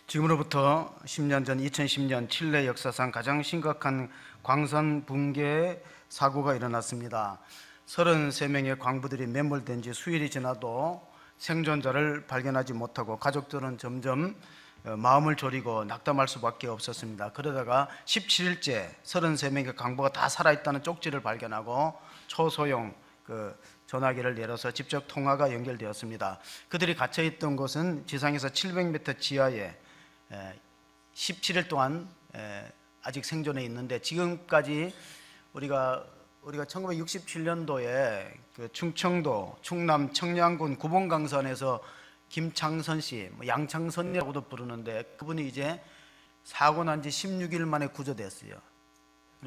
지금으로부터 10년 전 2010년 칠레 역사상 가장 심각한 광산 붕괴 사고가 일어났습니다. 33명의 광부들이 매몰된 지 수일이 지나도 생존자를 발견하지 못하고 가족들은 점점 마음을 졸이고 낙담할 수밖에 없었습니다. 그러다가 17일째 33명의 광부가 다 살아있다는 쪽지를 발견하고 초소형 전화기를 열어서 직접 통화가 연결되었습니다. 그들이 갇혀있던 곳은 지상에서 700m 지하에 17일 동안 아직 생존해 있는데, 지금까지 우리가 1967년도에 그 충청도 충남 청양군 구봉강산에서 김창선 씨, 양창선이라고도 부르는데, 그분이 이제 사고 난 지 16일 만에 구조됐어요.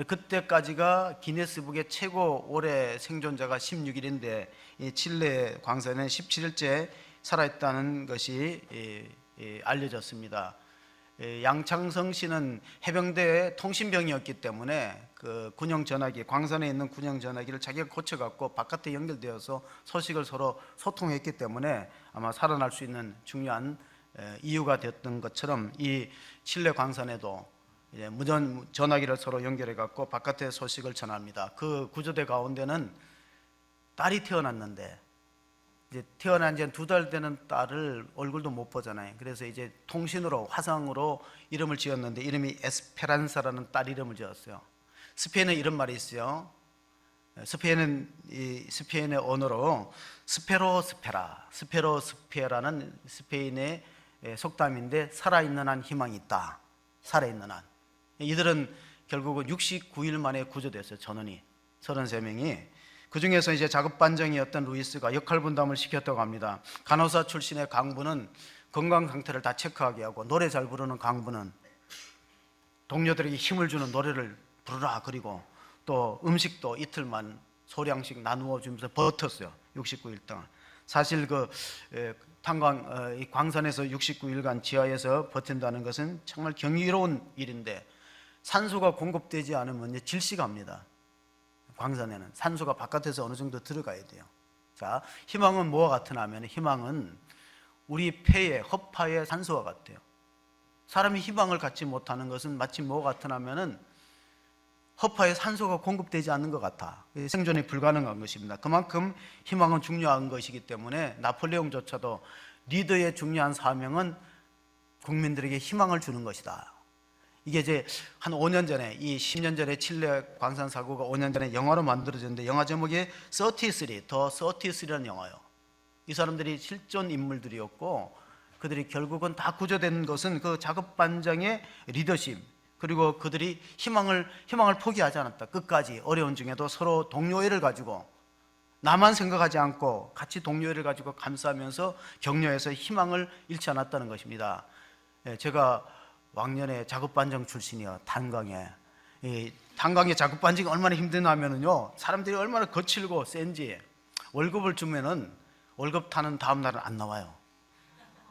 그때까지가 기네스북의 최고 오래 생존자가 16일인데 이 칠레 광산에 17일째 살아있다는 것이 알려졌습니다. 양창성 씨는 해병대의 통신병이었기 때문에 그 군용 전화기, 광산에 있는 군용 전화기를 자기가 고쳐갖고 바깥에 연결되어서 소식을 서로 소통했기 때문에 아마 살아날 수 있는 중요한 이유가 됐던 것처럼, 이 칠레 광산에도 이제 무전 전화기를 서로 연결해갖고 바깥에 소식을 전합니다. 그 구조대 가운데는 딸이 태어났는데, 이제 태어난 지 2달 되는 딸을 얼굴도 못 보잖아요. 그래서 이제 통신으로, 화상으로 이름을 지었는데, 이름이 에스페란사라는 딸 이름을 지었어요. 스페인에 이런 말이 있어요. 스페인의 언어로 스페로스페라는 스페인의 속담인데, 살아있는 한 희망이 있다. 살아있는 한. 이들은 결국은 69일 만에 구조됐어요. 전원이 33명이. 그 중에서 이제 작업반장이었던 루이스가 역할 분담을 시켰다고 합니다. 간호사 출신의 강부는 건강 상태를 다 체크하게 하고, 노래 잘 부르는 강부는 동료들에게 힘을 주는 노래를 부르라, 그리고 또 음식도 이틀만 소량씩 나누어 주면서 버텼어요. 69일 동안. 사실 이 광산에서 69일간 지하에서 버틴다는 것은 정말 경이로운 일인데, 산소가 공급되지 않으면 질식합니다. 광산에는 산소가 바깥에서 어느 정도 들어가야 돼요. 자, 희망은 뭐와 같으냐 하면, 희망은 우리 폐에, 허파에 산소와 같아요. 사람이 희망을 갖지 못하는 것은 마치 뭐와 같으냐 하면은 허파에 산소가 공급되지 않는 것 같아. 생존이 불가능한 것입니다. 그만큼 희망은 중요한 것이기 때문에 나폴레옹조차도 리더의 중요한 사명은 국민들에게 희망을 주는 것이다. 이게 이제 한 5년 전에, 이 10년 전에 칠레 광산 사고가 5년 전에 영화로 만들어졌는데, 영화 제목이 33, 더 33라는 영화예요. 이 사람들이 실존 인물들이었고, 그들이 결국은 다 구조된 것은 그 작업반장의 리더십, 그리고 그들이 희망을 포기하지 않았다. 끝까지 어려운 중에도 서로 동료애를 가지고, 나만 생각하지 않고 같이 동료애를 가지고 감싸면서 격려해서 희망을 잃지 않았다는 것입니다. 제가 왕년에 작업반장 출신이요. 탄광에. 이 탄광의 작업반장이 얼마나 힘드냐면요, 사람들이 얼마나 거칠고 센지, 월급을 주면은 월급 타는 다음 날은 안 나와요.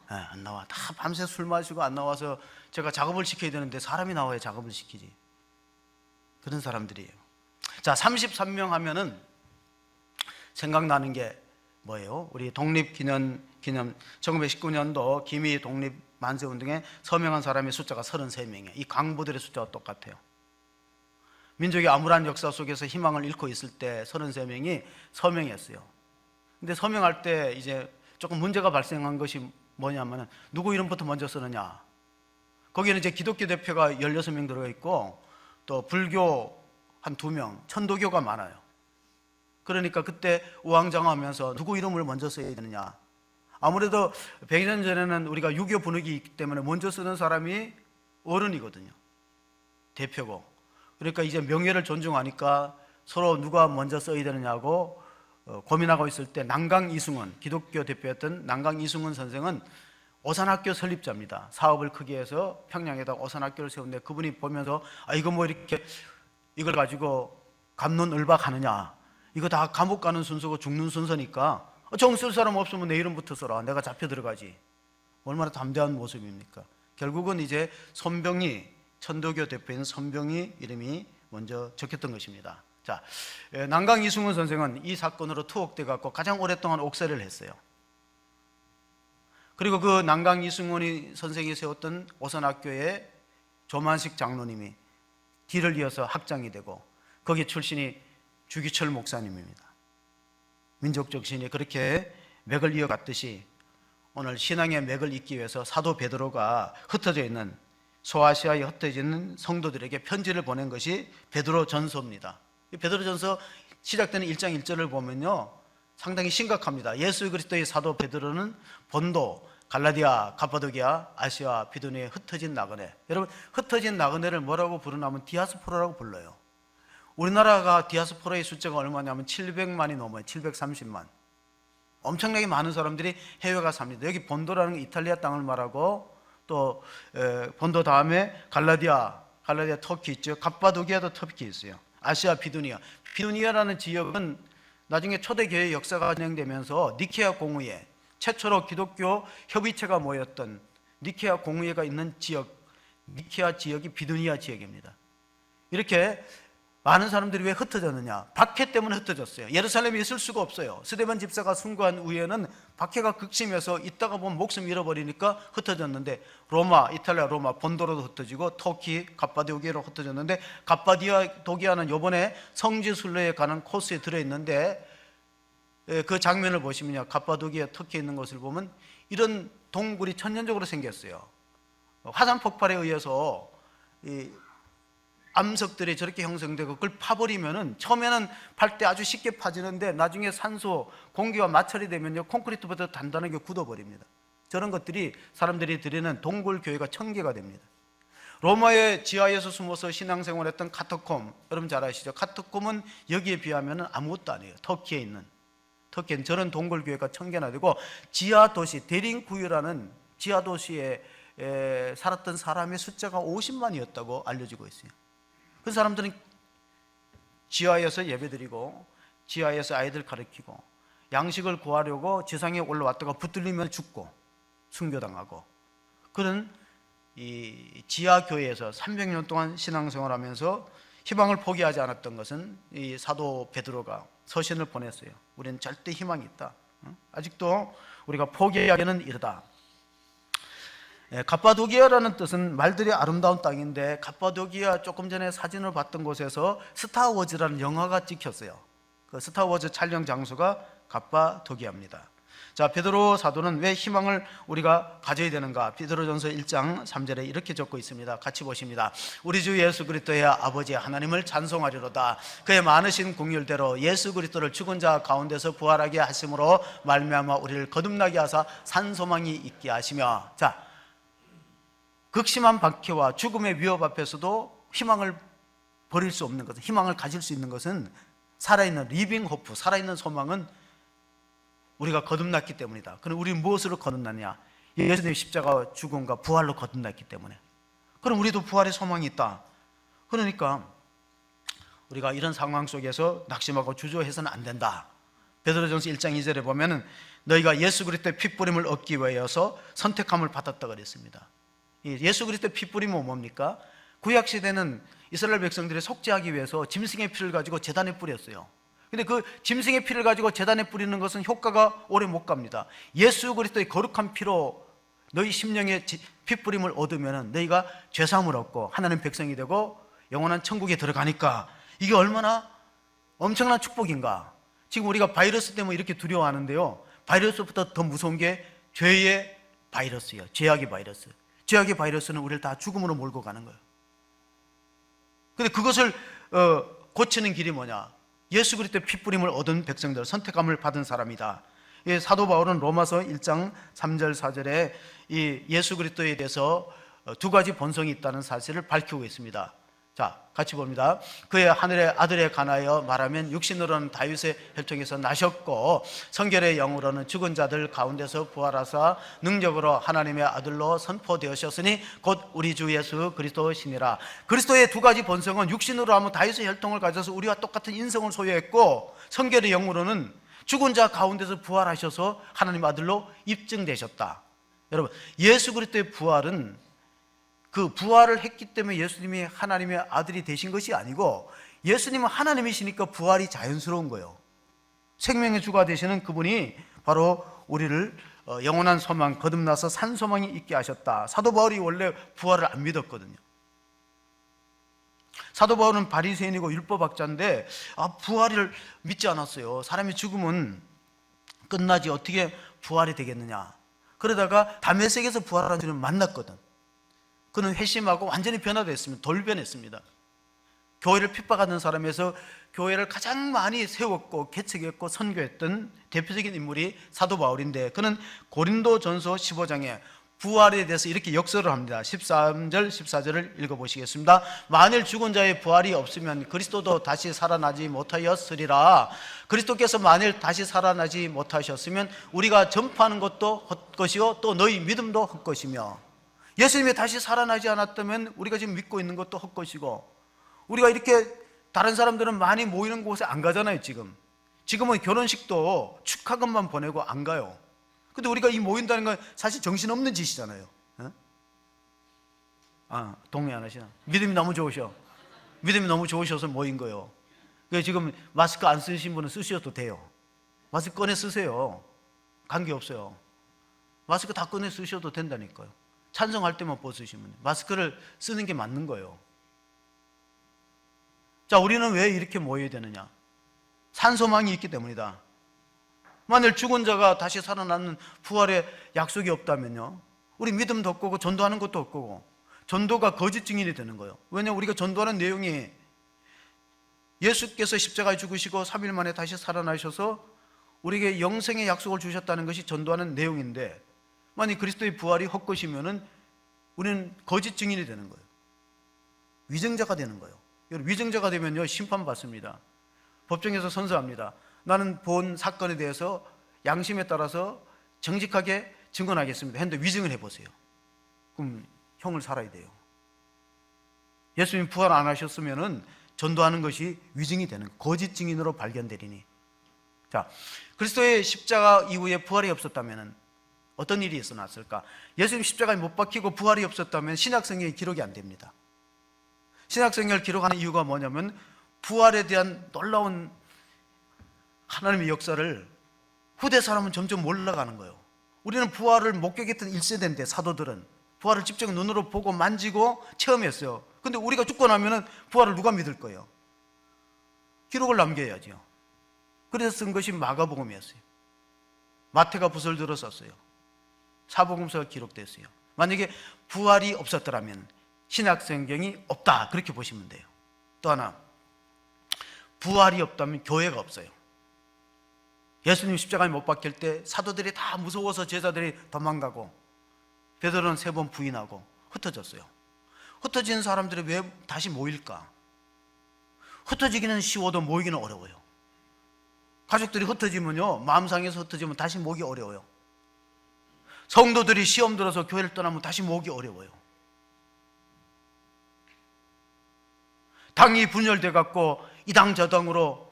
안 나와. 다 밤새 술 마시고 안 나와서 제가 작업을 시켜야 되는데, 사람이 나와야 작업을 시키지. 그런 사람들이에요. 자, 33명 하면은 생각나는 게 뭐예요? 우리 독립기념 1919년도 기미 독립 만세운동에 서명한 사람의 숫자가 33명이에요. 이 강부들의 숫자와 똑같아요. 민족의 암울한 역사 속에서 희망을 잃고 있을 때 33명이 서명했어요. 근데 서명할 때 이제 조금 문제가 발생한 것이 뭐냐면은, 누구 이름부터 먼저 쓰느냐. 거기는 이제 기독교 대표가 16명 들어가 있고, 또 불교 한 2명, 천도교가 많아요. 그러니까 그때 우왕좌왕하면서 누구 이름을 먼저 써야 되느냐. 아무래도 100년 전에는 우리가 유교 분위기 있기 때문에 먼저 쓰는 사람이 어른이거든요. 대표고. 그러니까 이제 명예를 존중하니까 서로 누가 먼저 써야 되느냐고 고민하고 있을 때, 난강 이승원, 기독교 대표였던 난강 이승원 선생은 오산학교 설립자입니다. 사업을 크게 해서 평양에다 오산학교를 세웠는데, 그분이 보면서 이거 뭐 이렇게 이걸 가지고 갑론을박하느냐, 이거 다 감옥 가는 순서고 죽는 순서니까 정 쓸 사람 없으면 내 이름부터 써라. 내가 잡혀 들어가지. 얼마나 담대한 모습입니까? 결국은 이제 손병희, 천도교 대표인 손병희 이름이 먼저 적혔던 것입니다. 자, 난강 이승훈 선생은 이 사건으로 투옥돼 갖고 가장 오랫동안 옥살이를 했어요. 그리고 그 난강 이승원이 선생이 세웠던 오선학교의 조만식 장로님이 뒤를 이어서 학장이 되고 거기 출신이 주기철 목사님입니다. 민족 정신이 그렇게 맥을 이어갔듯이 오늘 신앙의 맥을 잇기 위해서 사도 베드로가 흩어져 있는 소아시아에 흩어져 있는 성도들에게 편지를 보낸 것이 베드로 전서입니다. 베드로 전서 시작되는 1장 1절을 보면요, 상당히 심각합니다. 예수 그리스도의 사도 베드로는 본도, 갈라디아, 가파도기아, 아시아, 비두니에 흩어진 나그네. 여러분, 흩어진 나그네를 뭐라고 부르냐면 디아스포라라고 불러요. 우리나라가 디아스포라의 숫자가 얼마냐면 700만이 넘어요. 730만. 엄청나게 많은 사람들이 해외가 삽니다. 여기 본도라는 게 이탈리아 땅을 말하고, 또 본도 다음에 갈라디아 터키 있죠. 갑바도기아도 터키 있어요. 아시아, 비두니아라는 지역은 나중에 초대교회 역사가 진행되면서 니케아 공의회, 최초로 기독교 협의체가 모였던 니케아 공의회가 있는 지역, 니케아 지역이 비두니아 지역입니다. 이렇게 많은 사람들이 왜 흩어졌느냐? 박해 때문에 흩어졌어요. 예루살렘에 있을 수가 없어요. 스데반 집사가 순교한 후에는 박해가 극심해서 있다가 보면 목숨 잃어버리니까 흩어졌는데, 로마, 이탈리아 로마 본도로도 흩어지고 터키 갑바도기아로 흩어졌는데, 갑바도기아는 이번에 성지순례에 가는 코스에 들어있는데, 그 장면을 보시면요, 갑바도기아 터키에 있는 것을 보면 이런 동굴이 천연적으로 생겼어요. 화산 폭발에 의해서 이 암석들이 저렇게 형성되고 그걸 파버리면은 처음에는 팔 때 아주 쉽게 파지는데 나중에 산소 공기와 마찰이 되면요, 콘크리트보다 단단하게 굳어버립니다. 저런 것들이 사람들이 드리는 동굴 교회가 천개가 됩니다. 로마의 지하에서 숨어서 신앙생활했던 카타콤, 여러분 잘 아시죠? 카타콤은 여기에 비하면 아무것도 아니에요. 터키에는 저런 동굴 교회가 1000개나 되고, 지하 도시 데링구유라는 지하 도시에 살았던 사람의 숫자가 50만이었다고 알려지고 있어요. 그 사람들은 지하에서 예배드리고 지하에서 아이들 가르치고 양식을 구하려고 지상에 올라왔다가 붙들리면 죽고 순교당하고, 그런 이 지하 교회에서 300년 동안 신앙생활하면서 희망을 포기하지 않았던 것은 이 사도 베드로가 서신을 보냈어요. 우리는 절대 희망이 있다. 아직도 우리가 포기하기는 이르다. 갑바도기아라는 뜻은 말들이 아름다운 땅인데, 갑바도기아 조금 전에 사진을 봤던 곳에서 스타워즈라는 영화가 찍혔어요. 그 스타워즈 촬영 장소가 갑바도기아입니다. 자, 베드로 사도는 왜 희망을 우리가 가져야 되는가? 베드로전서 1장 3절에 이렇게 적고 있습니다. 같이 보십니다. 우리 주 예수 그리스도의 아버지 하나님을 찬송하리로다. 그의 많으신 긍휼대로 예수 그리스도를 죽은 자 가운데서 부활하게 하심으로 말미암아 우리를 거듭나게 하사 산 소망이 있게 하시며. 자, 극심한 박해와 죽음의 위협 앞에서도 희망을 버릴 수 없는 것은, 희망을 가질 수 있는 것은 살아있는 리빙 호프, 살아있는 소망은 우리가 거듭났기 때문이다. 그럼 우리 무엇으로 거듭났냐? 예수님의 십자가 죽음과 부활로 거듭났기 때문에. 그럼 우리도 부활의 소망이 있다. 그러니까 우리가 이런 상황 속에서 낙심하고 주저해서는 안 된다. 베드로전서 1장 2절에 보면은 너희가 예수 그리스도의 핏부림을 얻기 위하여서 선택함을 받았다 그랬습니다. 예수 그리스도의 핏부림은 뭡니까? 구약 시대는 이스라엘 백성들이 속죄하기 위해서 짐승의 피를 가지고 제단에 뿌렸어요. 근데 그 짐승의 피를 가지고 제단에 뿌리는 것은 효과가 오래 못 갑니다. 예수 그리스도의 거룩한 피로 너희 심령의 핏부림을 얻으면 너희가 죄사함을 얻고 하나님 백성이 되고 영원한 천국에 들어가니까 이게 얼마나 엄청난 축복인가. 지금 우리가 바이러스 때문에 이렇게 두려워하는데요, 바이러스보다 더 무서운 게 죄의 바이러스예요. 죄악의 바이러스. 죄악의 바이러스는 우리를 다 죽음으로 몰고 가는 거예요. 근데 그것을 고치는 길이 뭐냐? 예수 그리스도의 핏부림을 얻은 백성들, 선택함을 받은 사람이다. 사도 바울은 로마서 1장 3절 4절에 이 예수 그리스도에 대해서 두 가지 본성이 있다는 사실을 밝히고 있습니다. 자, 같이 봅니다. 그의 하늘의 아들에 관하여 말하면 육신으로는 다윗의 혈통에서 나셨고 성결의 영으로는 죽은 자들 가운데서 부활하사 능력으로 하나님의 아들로 선포되셨으니 곧 우리 주 예수 그리스도시니라. 그리스도의 두 가지 본성은 육신으로 하면 다윗의 혈통을 가져서 우리와 똑같은 인성을 소유했고, 성결의 영으로는 죽은 자 가운데서 부활하셔서 하나님 아들로 입증되셨다. 여러분, 예수 그리스도의 부활은 그 부활을 했기 때문에 예수님이 하나님의 아들이 되신 것이 아니고, 예수님은 하나님이시니까 부활이 자연스러운 거예요. 생명의 주가 되시는 그분이 바로 우리를 영원한 소망 거듭나서 산 소망이 있게 하셨다. 사도 바울이 원래 부활을 안 믿었거든요. 사도 바울은 바리새인이고 율법학자인데 부활을 믿지 않았어요. 사람이 죽으면 끝나지 어떻게 부활이 되겠느냐. 그러다가 다메섹에서 부활한 주를 만났거든. 그는 회심하고 완전히 변화됐습니다. 돌변했습니다. 교회를 핍박하는 사람에서 교회를 가장 많이 세웠고 개척했고 선교했던 대표적인 인물이 사도 바울인데, 그는 고린도전서 15장에 부활에 대해서 이렇게 역설을 합니다. 13절 14절을 읽어보시겠습니다. 만일 죽은 자의 부활이 없으면 그리스도도 다시 살아나지 못하였으리라. 그리스도께서 만일 다시 살아나지 못하셨으면 우리가 전파하는 것도 헛것이요 또 너희 믿음도 헛것이며, 예수님이 다시 살아나지 않았다면 우리가 지금 믿고 있는 것도 헛것이고, 우리가 이렇게 다른 사람들은 많이 모이는 곳에 안 가잖아요. 지금은 결혼식도 축하금만 보내고 안 가요. 근데 우리가 이 모인다는 건 사실 정신없는 짓이잖아요. 동의 안 하시나? 믿음이 너무 좋으셔. 믿음이 너무 좋으셔서 모인 거예요. 그래서 지금 마스크 안 쓰신 분은 쓰셔도 돼요. 마스크 꺼내 쓰세요. 관계없어요. 마스크 다 꺼내 쓰셔도 된다니까요. 찬송할 때만 벗으시면 마스크를 쓰는 게 맞는 거예요. 자, 우리는 왜 이렇게 모여야 되느냐? 산소망이 있기 때문이다. 만일 죽은 자가 다시 살아나는 부활의 약속이 없다면요, 우리 믿음도 없고 전도하는 것도 없고, 전도가 거짓 증인이 되는 거예요. 왜냐하면 우리가 전도하는 내용이 예수께서 십자가에 죽으시고 3일 만에 다시 살아나셔서 우리에게 영생의 약속을 주셨다는 것이 전도하는 내용인데, 만약 그리스도의 부활이 헛것이면은 우리는 거짓 증인이 되는 거예요. 위증자가 되는 거예요. 위증자가 되면요, 심판받습니다. 법정에서 선서합니다. 나는 본 사건에 대해서 양심에 따라서 정직하게 증언하겠습니다 했는데 위증을 해보세요. 그럼 형을 살아야 돼요. 예수님 부활 안 하셨으면은 전도하는 것이 위증이 되는 거예요. 거짓 증인으로 발견되리니. 자, 그리스도의 십자가 이후에 부활이 없었다면 어떤 일이 일어났을까? 예수님 십자가에 못 박히고 부활이 없었다면 신약성경에 기록이 안 됩니다. 신약성경을 기록하는 이유가 뭐냐면 부활에 대한 놀라운 하나님의 역사를 후대 사람은 점점 몰라가는 거예요. 우리는 부활을 목격했던 1세대인데 사도들은 부활을 직접 눈으로 보고 만지고 체험했어요. 근데 우리가 죽고 나면은 부활을 누가 믿을 거예요? 기록을 남겨야죠. 그래서 쓴 것이 마가복음이었어요. 마태가 붓을 들어 썼어요. 사복음서가 기록됐어요. 만약에 부활이 없었더라면 신약성경이 없다, 그렇게 보시면 돼요. 또 하나, 부활이 없다면 교회가 없어요. 예수님 십자가에 못 박힐 때 사도들이 다 무서워서 제자들이 도망가고 베드로는 3번 부인하고 흩어졌어요. 흩어진 사람들이 왜 다시 모일까? 흩어지기는 쉬워도 모이기는 어려워요. 가족들이 흩어지면요, 마음상에서 흩어지면 다시 모기 어려워요. 성도들이 시험 들어서 교회를 떠나면 다시 모기 어려워요. 당이 분열돼 갖고 이 당 저 당으로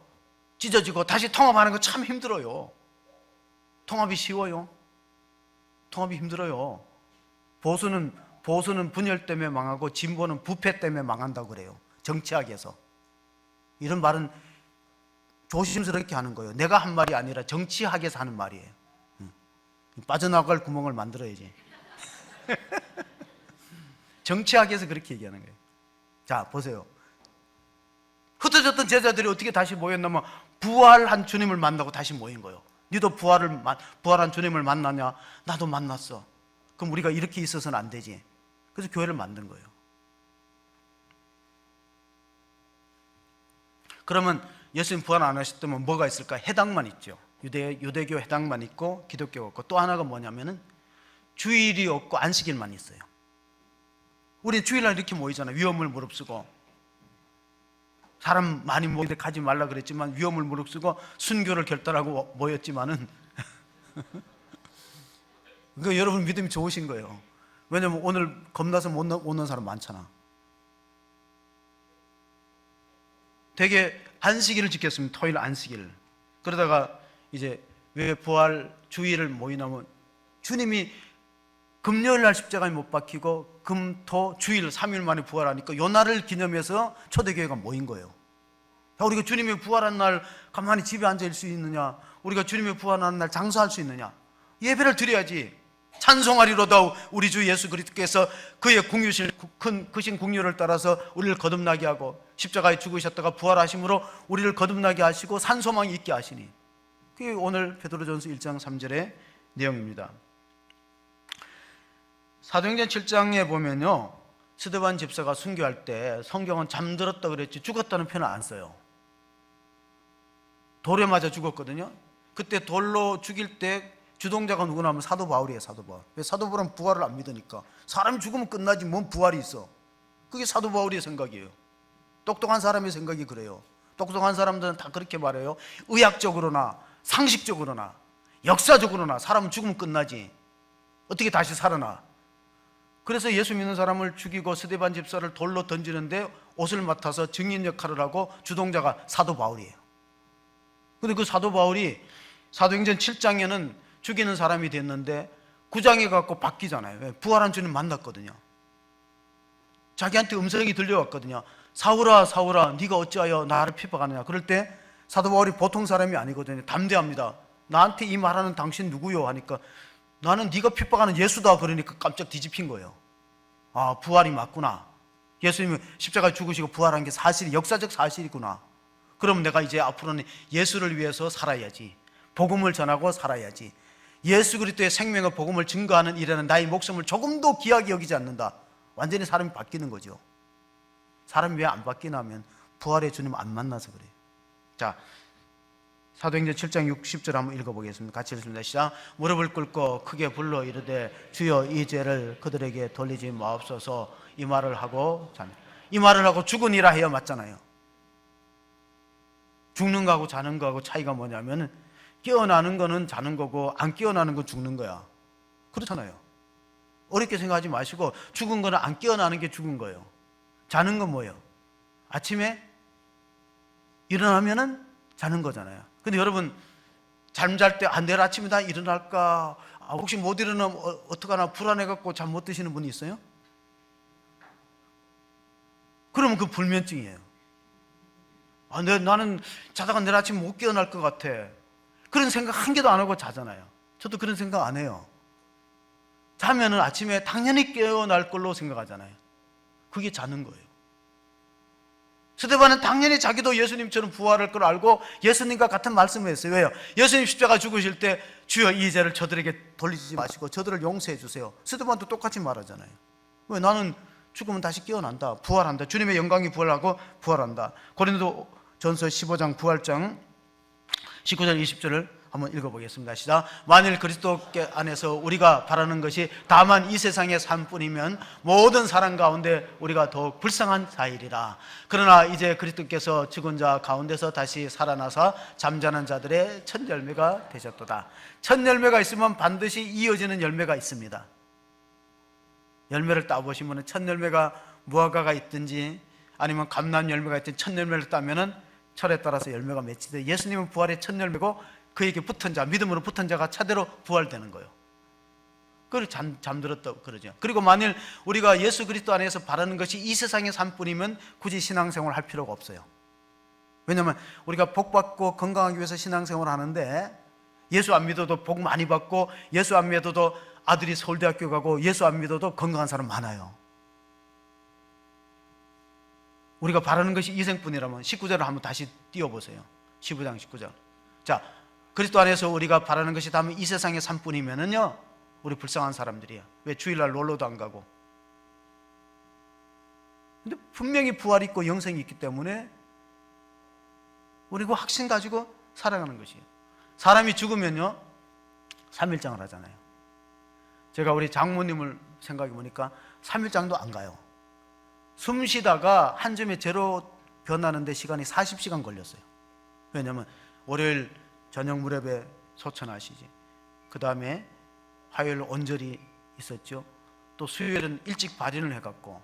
찢어지고 다시 통합하는 거 참 힘들어요. 통합이 쉬워요? 통합이 힘들어요. 보수는 분열 때문에 망하고 진보는 부패 때문에 망한다고 그래요. 정치학에서. 이런 말은 조심스럽게 하는 거예요. 내가 한 말이 아니라 정치학에서 하는 말이에요. 빠져나갈 구멍을 만들어야지. 정치학에서 그렇게 얘기하는 거예요. 자, 보세요. 흩어졌던 제자들이 어떻게 다시 모였냐면 부활한 주님을 만나고 다시 모인 거예요. 너도 부활한 주님을 만나냐? 나도 만났어. 그럼 우리가 이렇게 있어서는 안 되지. 그래서 교회를 만든 거예요. 그러면 예수님 부활 안 하셨다면 뭐가 있을까? 해당만 있죠. 유대교 해당만 있고 기독교가 없고, 또 하나가 뭐냐면은 주일이 없고 안식일만 있어요. 우리 주일날 이렇게 모이잖아요. 위험을 무릅쓰고, 사람 많이 모이는데 가지 말라 그랬지만 위험을 무릅쓰고 순교를 결단하고 모였지만은 그러니까 여러분 믿음이 좋으신 거예요. 왜냐면 오늘 겁나서 못 오는 사람 많잖아. 되게 안식일을 지켰습니다. 토요일 안식일. 그러다가 이제 왜 부활 주일을 모이냐면 주님이 금요일 날 십자가에 못 박히고 금, 토, 주일 3일 만에 부활하니까 요 날을 기념해서 초대교회가 모인 거예요. 야, 우리가 주님의 부활한 날 가만히 집에 앉아 있을 수 있느냐? 우리가 주님의 부활하는 날 장사할 수 있느냐? 예배를 드려야지. 찬송하리로다 우리 주 예수 그리스도께서 그의 궁유신 크신 궁유를 따라서 우리를 거듭나게 하고 십자가에 죽으셨다가 부활하심으로 우리를 거듭나게 하시고 산소망이 있게 하시니, 그게 오늘 베드로전서 1장 3절의 내용입니다. 사도행전 7장에 보면요, 스데반 집사가 순교할 때 성경은 잠들었다 그랬지 죽었다는 표현을 안 써요. 돌에 맞아 죽었거든요. 그때 돌로 죽일 때 주동자가 누구냐면 사도 바울이에요. 사도 바울. 왜? 사도 바울은 부활을 안 믿으니까. 사람이 죽으면 끝나지 뭔 부활이 있어. 그게 사도 바울의 생각이에요. 똑똑한 사람의 생각이 그래요. 똑똑한 사람들은 다 그렇게 말해요. 의학적으로나 상식적으로나 역사적으로나 사람은 죽으면 끝나지 어떻게 다시 살아나. 그래서 예수 믿는 사람을 죽이고 스데반 집사를 돌로 던지는데 옷을 맡아서 증인 역할을 하고 주동자가 사도 바울이에요. 근데 그 사도 바울이 사도행전 7장에는 죽이는 사람이 됐는데 9장에 갖고 바뀌잖아요. 왜? 부활한 주님 만났거든요. 자기한테 음성이 들려왔거든요. 사울아 사울아 네가 어찌하여 나를 핍박하느냐. 그럴 때 사도 바울이 보통 사람이 아니거든요. 담대합니다. 나한테 이 말하는 당신 누구요? 하니까 나는 네가 핍박하는 예수다. 그러니까 깜짝 뒤집힌 거예요. 아, 부활이 맞구나. 예수님이 십자가에 죽으시고 부활한 게 사실이 역사적 사실이구나. 그럼 내가 이제 앞으로는 예수를 위해서 살아야지. 복음을 전하고 살아야지. 예수 그리스도의 생명의 복음을 증거하는 일에는 나의 목숨을 조금도 귀하게 여기지 않는다. 완전히 사람이 바뀌는 거죠. 사람이 왜 안 바뀌냐면 부활의 주님 안 만나서 그래요. 자, 사도행전 7장 60절 한번 읽어보겠습니다. 같이 읽습니다. 시작. 무릎을 꿇고 크게 불러 이르되 주여 이 죄를 그들에게 돌리지 마옵소서. 이 말을 하고 자네. 이 말을 하고 죽으니라 해야 맞잖아요. 죽는 거하고 자는 거하고 차이가 뭐냐면 깨어나는 거는 자는 거고 안 깨어나는 건 죽는 거야. 그렇잖아요. 어렵게 생각하지 마시고 죽은 거는 안 깨어나는 게 죽은 거예요. 자는 건 뭐예요? 아침에 일어나면은 자는 거잖아요. 근데 여러분 잠잘 때 내일 아침에 다 일어날까? 혹시 못 일어나면 어떡하나 불안해갖고 잠 못 드시는 분이 있어요? 그러면 그 불면증이에요. 나는 자다가 내일 아침 못 깨어날 것 같아. 그런 생각 한 개도 안 하고 자잖아요. 저도 그런 생각 안 해요. 자면은 아침에 당연히 깨어날 걸로 생각하잖아요. 그게 자는 거예요. 스데반은 당연히 자기도 예수님처럼 부활할 걸 알고 예수님과 같은 말씀을 했어요. 왜요? 예수님 십자가 죽으실 때 주여 이 죄를 저들에게 돌리지 마시고 저들을 용서해 주세요. 스데반도 똑같이 말하잖아요. 왜? 나는 죽으면 다시 깨어난다. 부활한다. 주님의 영광이 부활하고 부활한다. 고린도전서 15장 부활장 19절 20절을 한번 읽어보겠습니다. 시작. 만일 그리스도 안에서 우리가 바라는 것이 다만 이 세상의 삶뿐이면 모든 사람 가운데 우리가 더욱 불쌍한 자이리라. 그러나 이제 그리스도께서 죽은 자 가운데서 다시 살아나서 잠자는 자들의 첫 열매가 되셨도다. 첫 열매가 있으면 반드시 이어지는 열매가 있습니다. 열매를 따보시면 첫 열매가 무화과가 있든지 아니면 감람 열매가 있든지 첫 열매를 따면은 철에 따라서 열매가 맺히듯 예수님은 부활의 첫 열매고 그에게 붙은 자, 믿음으로 붙은 자가 차대로 부활되는 거예요. 그걸 잠들었다고 그러죠. 그리고 만일 우리가 예수 그리스도 안에서 바라는 것이 이 세상의 삶뿐이면 굳이 신앙생활을 할 필요가 없어요. 왜냐하면 우리가 복 받고 건강하기 위해서 신앙생활을 하는데 예수 안 믿어도 복 많이 받고 예수 안 믿어도 아들이 서울대학교 가고 예수 안 믿어도 건강한 사람 많아요. 우리가 바라는 것이 이생뿐이라면 19절을 한번 다시 띄워보세요. 15장 19절. 자, 그리스도 안에서 우리가 바라는 것이 다면 이 세상의 삶뿐이면은요, 우리 불쌍한 사람들이야. 왜? 주일날 놀러도 안 가고. 근데 분명히 부활이 있고 영생이 있기 때문에 우리 그 확신 가지고 살아가는 것이에요. 사람이 죽으면요 3일장을 하잖아요. 제가 우리 장모님을 생각해 보니까 3일장도 안 가요. 숨 쉬다가 한 줌의 재로 변하는데 시간이 40시간 걸렸어요. 왜냐하면 월요일 저녁 무렵에 소천하시지, 그 다음에 화요일 언절이 있었죠. 또 수요일은 일찍 발인을 해갖고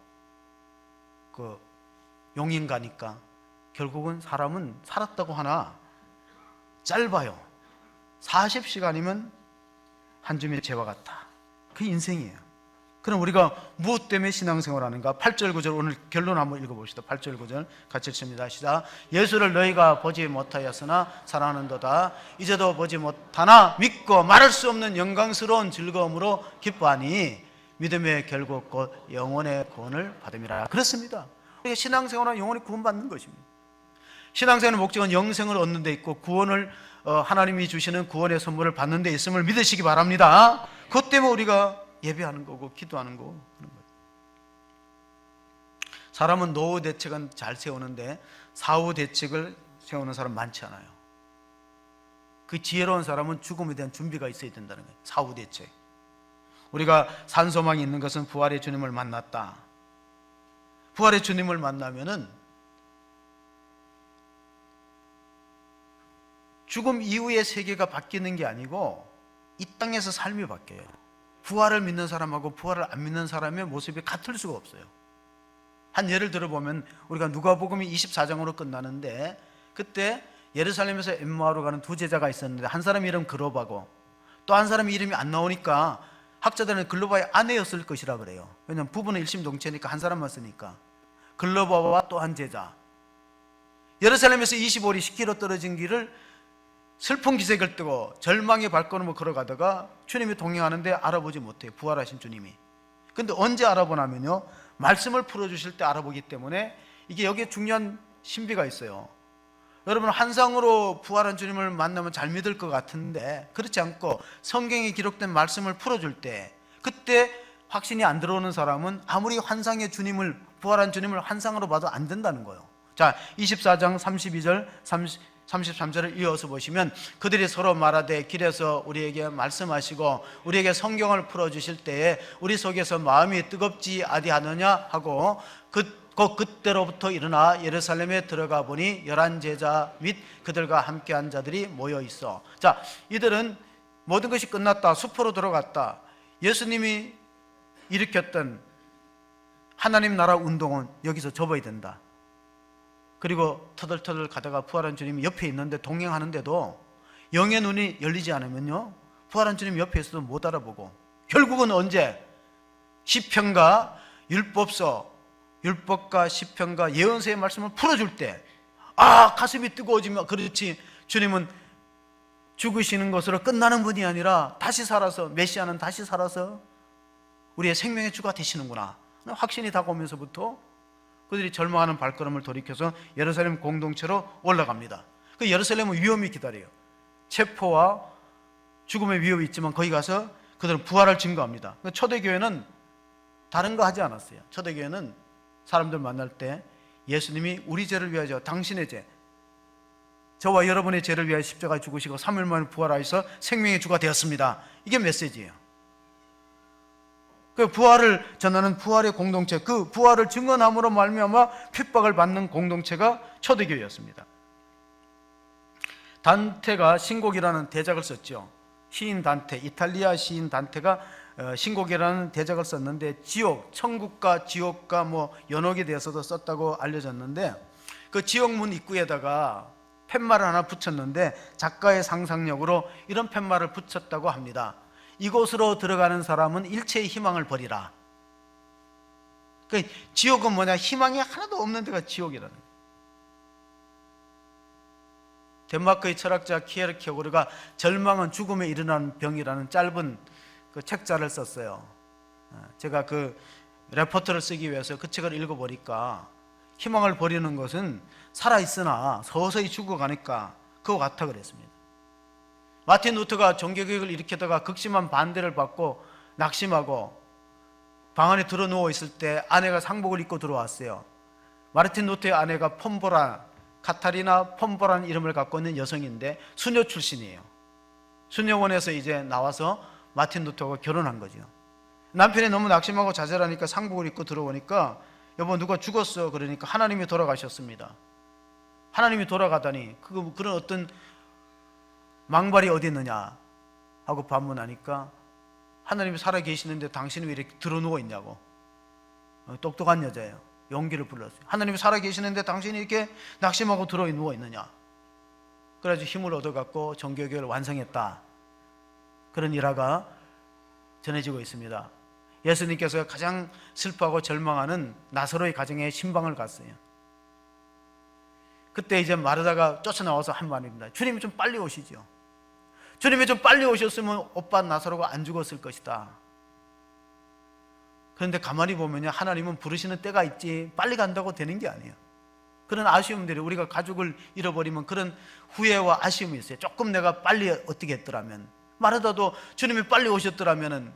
그 용인 가니까 결국은 사람은 살았다고 하나 짧아요. 40시간이면 한 줌의 재와 같다. 그 인생이에요. 그럼 우리가 무엇 때문에 신앙생활하는가? 8절 9절 오늘 결론 한번 읽어봅시다. 8절 9절 같이 읽습니다. 시작. 예수를 너희가 보지 못하였으나 사랑하는도다. 이제도 보지 못하나 믿고 말할 수 없는 영광스러운 즐거움으로 기뻐하니 믿음의 결국 곧 영혼의 구원을 받음이라. 그렇습니다. 우리가 신앙생활은 영혼이 구원받는 것입니다. 신앙생활의 목적은 영생을 얻는 데 있고 구원을 하나님이 주시는 구원의 선물을 받는 데 있음을 믿으시기 바랍니다. 그것 때문에 우리가 예배하는 거고 기도하는 거고 그런 거예요. 사람은 노후 대책은 잘 세우는데 사후 대책을 세우는 사람 많지 않아요. 그 지혜로운 사람은 죽음에 대한 준비가 있어야 된다는 거예요. 사후 대책. 우리가 산소망이 있는 것은 부활의 주님을 만났다. 부활의 주님을 만나면은 죽음 이후의 세계가 바뀌는 게 아니고 이 땅에서 삶이 바뀌어요. 부활을 믿는 사람하고 부활을 안 믿는 사람의 모습이 같을 수가 없어요. 한 예를 들어보면 우리가 누가복음이 24장으로 끝나는데 그때 예루살렘에서 엠마오로 가는 두 제자가 있었는데 한 사람 이름 글로바고 또 한 사람 이름이 안 나오니까 학자들은 글로바의 아내였을 것이라 그래요. 왜냐하면 부부는 일심동체니까 한 사람만 쓰니까. 글로바와 또 한 제자. 예루살렘에서 25리 10km 떨어진 길을 슬픈 기색을 뜨고 절망의 발걸음을 걸어가다가 주님이 동행하는데 알아보지 못해요. 부활하신 주님이. 근데 언제 알아보냐면요, 말씀을 풀어주실 때 알아보기 때문에 이게 여기에 중요한 신비가 있어요. 여러분, 환상으로 부활한 주님을 만나면 잘 믿을 것 같은데 그렇지 않고 성경에 기록된 말씀을 풀어줄 때 그때 확신이 안 들어오는 사람은 아무리 환상의 주님을, 부활한 주님을 환상으로 봐도 안 된다는 거예요. 자, 24장 32절 33절을 이어서 보시면 그들이 서로 말하되 길에서 우리에게 말씀하시고 우리에게 성경을 풀어주실 때에 우리 속에서 마음이 뜨겁지 아디하느냐 하고 그때로부터 일어나 예루살렘에 들어가 보니 11제자 및 그들과 함께한 자들이 모여 있어. 자, 이들은 모든 것이 끝났다, 숲으로 들어갔다. 예수님이 일으켰던 하나님 나라 운동은 여기서 접어야 된다. 그리고 터덜터덜 가다가 부활한 주님이 옆에 있는데 동행하는데도 영의 눈이 열리지 않으면요, 부활한 주님 옆에 있어도 못 알아보고 결국은 언제 시편과 율법과 시편과 예언서의 말씀을 풀어줄 때 가슴이 뜨거워지면, 그렇지, 주님은 죽으시는 것으로 끝나는 분이 아니라 다시 살아서, 메시아는 다시 살아서 우리의 생명의 주가 되시는구나 확신이 다가오면서부터 그들이 절망하는 발걸음을 돌이켜서 예루살렘 공동체로 올라갑니다. 그 예루살렘은 위험이 기다려요. 체포와 죽음의 위협이 있지만 거기 가서 그들은 부활을 증거합니다. 초대교회는 다른 거 하지 않았어요. 초대교회는 사람들 만날 때 예수님이 우리 죄를 위하여 당신의 죄, 저와 여러분의 죄를 위하여 십자가에 죽으시고 3일 만에 부활하셔서 생명의 주가 되었습니다. 이게 메시지예요. 그 부활을 전하는 부활의 공동체, 그 부활을 증언함으로 말미암아 핍박을 받는 공동체가 초대교회였습니다. 단테가 신곡이라는 대작을 썼죠. 시인 단테, 이탈리아 시인 단테가 신곡이라는 대작을 썼는데 지옥, 천국과 지옥과 연옥에 대해서도 썼다고 알려졌는데 그 지옥문 입구에다가 팻말을 하나 붙였는데 작가의 상상력으로 이런 팻말을 붙였다고 합니다. 이곳으로 들어가는 사람은 일체의 희망을 버리라. 그러니까 지옥은 뭐냐? 희망이 하나도 없는 데가 지옥이라는 거예요. 덴마크의 철학자 키에르케고르가 절망은 죽음에 이르는 병이라는 짧은 그 책자를 썼어요. 제가 그 레포트를 쓰기 위해서 그 책을 읽어보니까 희망을 버리는 것은 살아있으나 서서히 죽어가니까 그거 같아 그랬습니다. 마틴 루터가 종교개혁을 일으키다가 극심한 반대를 받고 낙심하고 방 안에 들어 누워 있을 때 아내가 상복을 입고 들어왔어요. 마르틴 루터의 아내가 카타리나 폼보라는 이름을 갖고 있는 여성인데 수녀 출신이에요. 수녀원에서 이제 나와서 마틴 루터가 결혼한 거죠. 남편이 너무 낙심하고 좌절하니까 상복을 입고 들어오니까 여보 누가 죽었어. 그러니까 하나님이 돌아가셨습니다. 하나님이 돌아가다니 그런 어떤 망발이 어디 있느냐 하고 반문하니까 하나님이 살아계시는데 당신은 왜 이렇게 들어누워 있냐고. 똑똑한 여자예요. 용기를 불렀어요. 하나님이 살아계시는데 당신이 이렇게 낙심하고 들어누워 있느냐. 그래가지고 힘을 얻어갖고 종교개혁을 완성했다. 그런 일화가 전해지고 있습니다. 예수님께서 가장 슬퍼하고 절망하는 나사로의 가정에 신방을 갔어요. 그때 이제 마르다가 쫓아나와서 한 말입니다. 주님이 좀 빨리 오시죠. 주님이 좀 빨리 오셨으면 오빠 나사로가 안 죽었을 것이다. 그런데 가만히 보면요, 하나님은 부르시는 때가 있지 빨리 간다고 되는 게 아니에요. 그런 아쉬움들이, 우리가 가족을 잃어버리면 그런 후회와 아쉬움이 있어요. 조금 내가 빨리 어떻게 했더라면, 마르다도 주님이 빨리 오셨더라면